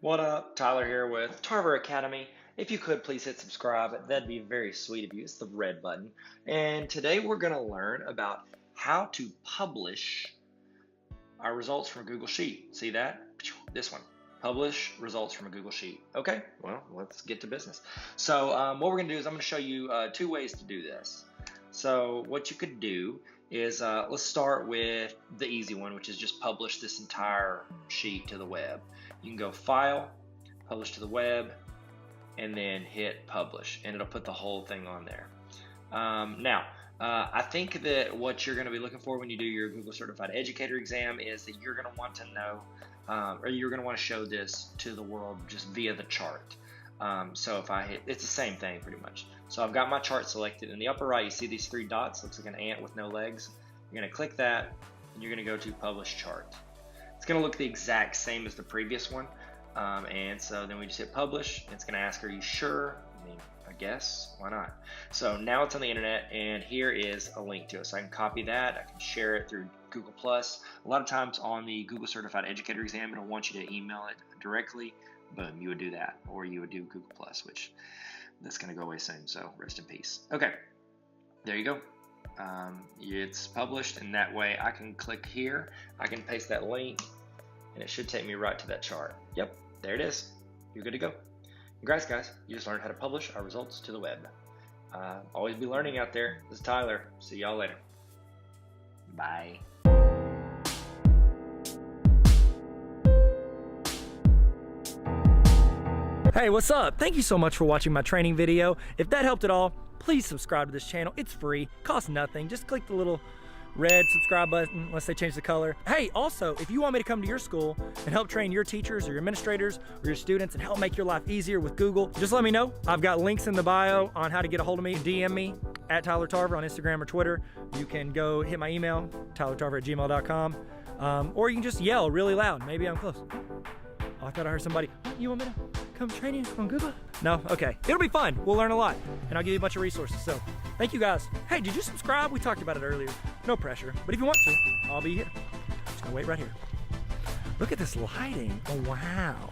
What up? Tyler here with Tarver Academy. If you could please hit subscribe, that'd be very sweet of you. It's the red button. And today we're going to learn about how to publish our results from a Google Sheet. See that? This one. Publish results from a Google Sheet. Okay, well, let's get to business. So what we're going to do is I'm going to show you two ways to do this. So what you could do is let's start with the easy one, which is just publish this entire sheet to the web. You can go File, Publish to the Web, and then hit Publish, and it'll put the whole thing on there. I think that what you're going to be looking for when you do your Google Certified Educator exam is that you're going to want to know, or you're going to want to show this to the world just via the chart. So if I hit, it's the same thing pretty much. So I've got my chart selected. In the upper right, you see these three dots, looks like an ant with no legs. You're going to click that, and you're going to go to Publish Chart. It's going to look the exact same as the previous one. And so then we just hit Publish. And it's going to ask, are you sure? I mean, I guess, why not? So now it's on the internet, and here is a link to it. So I can copy that, I can share it through Google+. A lot of times on the Google Certified Educator exam, it'll want you to email it directly. Boom, you would do that, or you would do Google+, which that's going to go away soon, so rest in peace. Okay, there you go. It's published, and that way I can click here, I can paste that link, and it should take me right to that chart. Yep, there it is. You're good to go. Congrats, guys. You just learned how to publish our results to the web. Always be learning out there. This is Tyler. See y'all later. Bye. Hey, what's up? Thank you so much for watching my training video. If that helped at all, please subscribe to this channel. It's free, costs nothing. Just click the little red subscribe button unless they change the color. Hey, also, if you want me to come to your school and help train your teachers or your administrators or your students and help make your life easier with Google, just let me know. I've got links in the bio on how to get a hold of me. DM me at Tyler Tarver on Instagram or Twitter. You can go hit my email, tylertarver@gmail.com, or you can just yell really loud. Maybe I'm close. Oh, I thought I heard somebody. You want me to come train you on Google? No? Okay. It'll be fun. We'll learn a lot. And I'll give you a bunch of resources. So, thank you guys. Hey, did you subscribe? We talked about it earlier. No pressure. But if you want to, I'll be here. Just gonna wait right here. Look at this lighting. Oh, wow.